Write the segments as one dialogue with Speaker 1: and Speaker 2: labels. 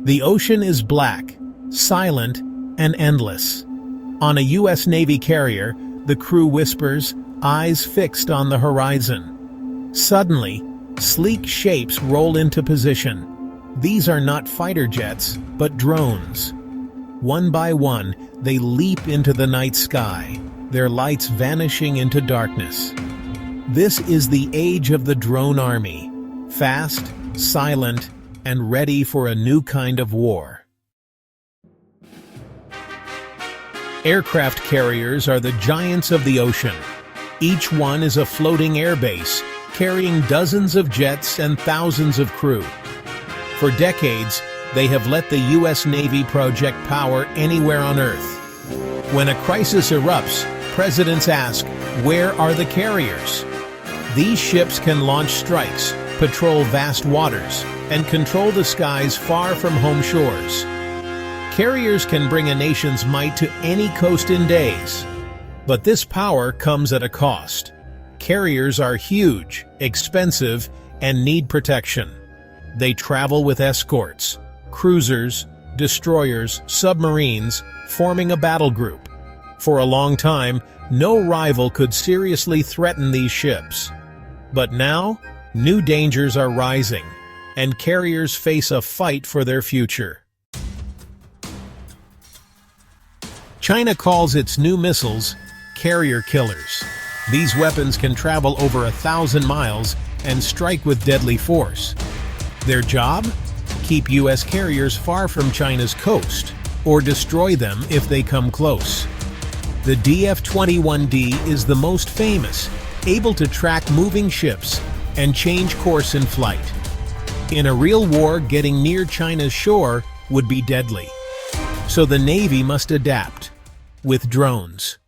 Speaker 1: The ocean is black, silent, and endless. On a U.S. Navy carrier, the crew whispers, eyes fixed on the horizon. Suddenly, sleek shapes roll into position. These are not fighter jets, but drones. One by one, they leap into the night sky, their lights vanishing into darkness. This is the age of the drone army, fast, silent, and ready for a new kind of war. Aircraft carriers are the giants of the ocean. Each one is a floating airbase, carrying dozens of jets and thousands of crew. For decades, they have let the U.S. Navy project power anywhere on Earth. When a crisis erupts, presidents ask, where are the carriers? These ships can launch strikes, patrol vast waters, and control the skies far from home shores. Carriers can bring a nation's might to any coast in days. But this power comes at a cost. Carriers are huge, expensive, and need protection. They travel with escorts, cruisers, destroyers, submarines, forming a battle group. For a long time, no rival could seriously threaten these ships. But now, new dangers are rising, and carriers face a fight for their future. China calls its new missiles carrier killers. These weapons can travel over 1,000 miles and strike with deadly force. Their job? Keep U.S. carriers far from China's coast, or destroy them if they come close. The DF-21D is the most famous, able to track moving ships and change course in flight. In a real war, getting near China's shore would be deadly. So the Navy must adapt with drones.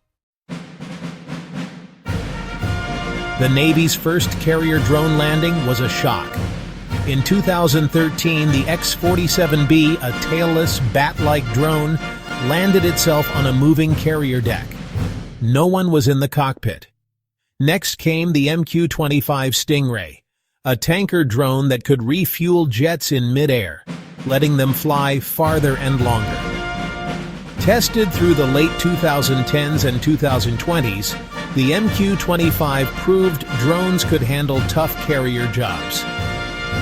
Speaker 1: The Navy's first carrier drone landing was a shock. In 2013, the X-47B, a tailless, bat-like drone, landed itself on a moving carrier deck. No one was in the cockpit. Next came the MQ-25 Stingray, a tanker drone that could refuel jets in midair, letting them fly farther and longer. Tested through the late 2010s and 2020s, the MQ-25 proved drones could handle tough carrier jobs.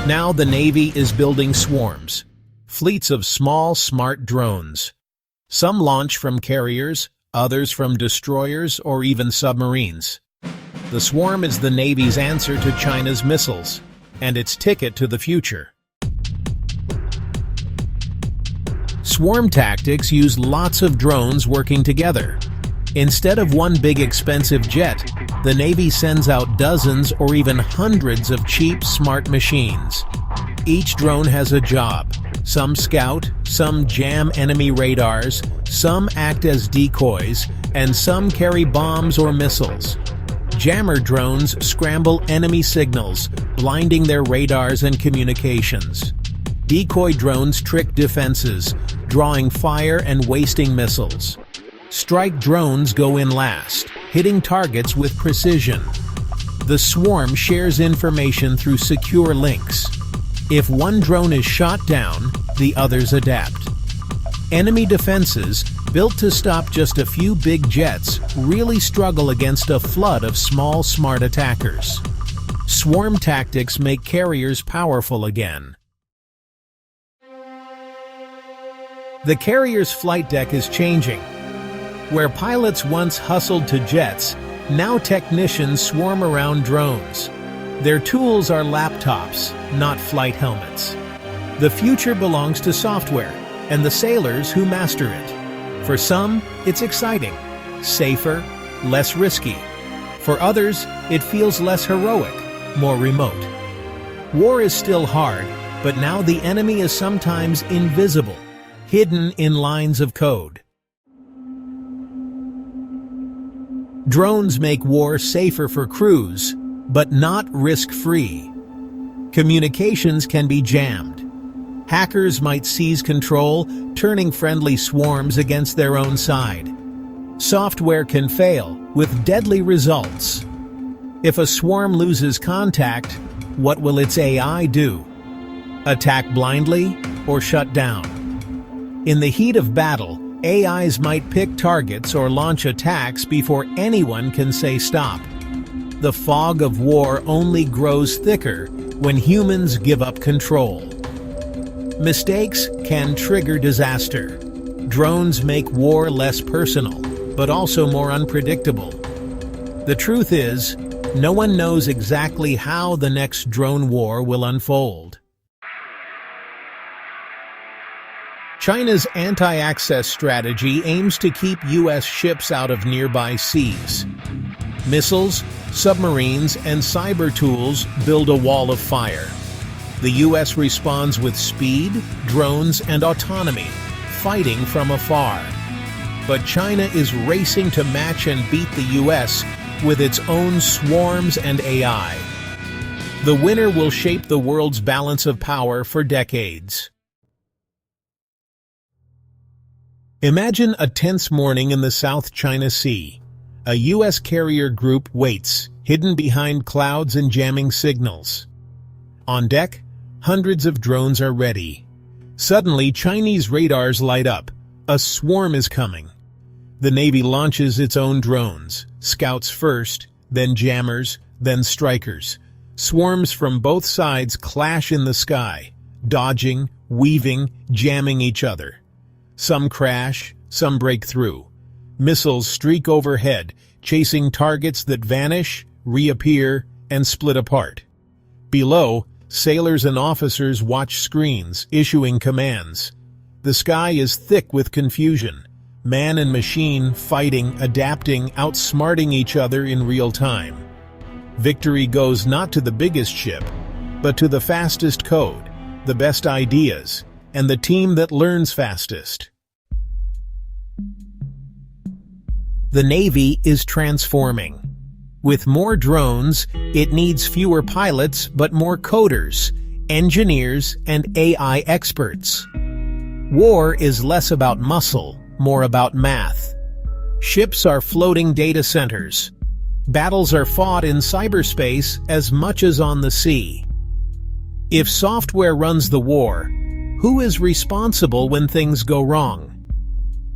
Speaker 1: Now the Navy is building swarms, fleets of small, smart drones. Some launch from carriers, others from destroyers or even submarines. The swarm is the Navy's answer to China's missiles, and its ticket to the future. Swarm tactics use lots of drones working together. Instead of one big expensive jet, the Navy sends out dozens or even hundreds of cheap, smart machines. Each drone has a job. Some scout, some jam enemy radars, some act as decoys, and some carry bombs or missiles. Jammer drones scramble enemy signals, blinding their radars and communications. Decoy drones trick defenses, drawing fire and wasting missiles. Strike drones go in last, hitting targets with precision. The swarm shares information through secure links. If one drone is shot down, the others adapt. Enemy defenses, built to stop just a few big jets, really struggle against a flood of small, smart attackers. Swarm tactics make carriers powerful again. The carrier's flight deck is changing. Where pilots once hustled to jets, now technicians swarm around drones. Their tools are laptops, not flight helmets. The future belongs to software and the sailors who master it. For some, it's exciting, safer, less risky. For others, it feels less heroic, more remote. War is still hard, but now the enemy is sometimes invisible, hidden in lines of code. Drones make war safer for crews, but not risk-free. Communications can be jammed. Hackers might seize control, turning friendly swarms against their own side. Software can fail, with deadly results. If a swarm loses contact, what will its AI do? Attack blindly? or shut down. In the heat of battle, AIs might pick targets or launch attacks before anyone can say stop. The fog of war only grows thicker when humans give up control. Mistakes can trigger disaster. Drones make war less personal, but also more unpredictable. The truth is, no one knows exactly how the next drone war will unfold. China's anti-access strategy aims to keep U.S. ships out of nearby seas. Missiles, submarines, and cyber tools build a wall of fire. The U.S. responds with speed, drones, and autonomy, fighting from afar. But China is racing to match and beat the U.S. with its own swarms and AI. The winner will shape the world's balance of power for decades. Imagine a tense morning in the South China Sea. A U.S. carrier group waits, hidden behind clouds and jamming signals. On deck, hundreds of drones are ready. Suddenly, Chinese radars light up. A swarm is coming. The Navy launches its own drones, scouts first, then jammers, then strikers. Swarms from both sides clash in the sky, dodging, weaving, jamming each other. Some crash, some break through. Missiles streak overhead, chasing targets that vanish, reappear, and split apart. Below, sailors and officers watch screens, issuing commands. The sky is thick with confusion. Man and machine fighting, adapting, outsmarting each other in real time. Victory goes not to the biggest ship, but to the fastest code, the best ideas, and the team that learns fastest. The Navy is transforming. With more drones, it needs fewer pilots but more coders, engineers, and AI experts. War is less about muscle, more about math. Ships are floating data centers. Battles are fought in cyberspace as much as on the sea. If software runs the war, who is responsible when things go wrong?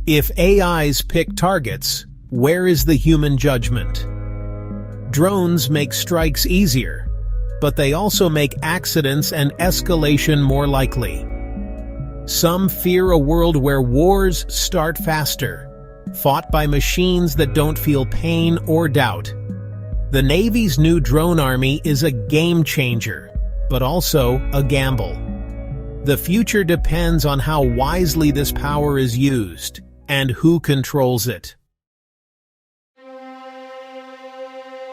Speaker 1: If AIs pick targets, where is the human judgment? Drones make strikes easier, but they also make accidents and escalation more likely. Some fear a world where wars start faster, fought by machines that don't feel pain or doubt. The Navy's new drone army is a game changer, but also a gamble. The future depends on how wisely this power is used and who controls it.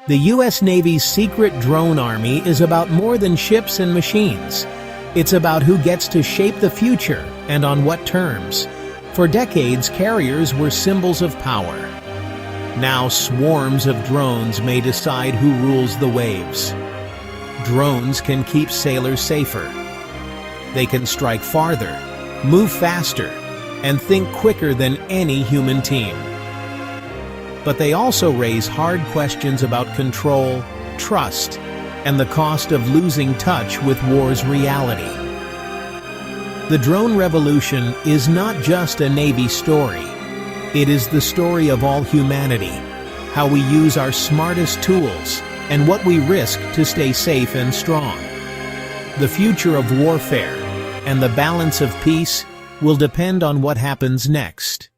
Speaker 1: The U.S. Navy's secret drone army is about more than ships and machines. It's about who gets to shape the future and on what terms. For decades, carriers were symbols of power. Now swarms of drones may decide who rules the waves. Drones can keep sailors safer. They can strike farther, move faster, and think quicker than any human team. But they also raise hard questions about control, trust, and the cost of losing touch with war's reality. The drone revolution is not just a Navy story. It is the story of all humanity, how we use our smartest tools, and what we risk to stay safe and strong. The future of warfare and the balance of peace will depend on what happens next.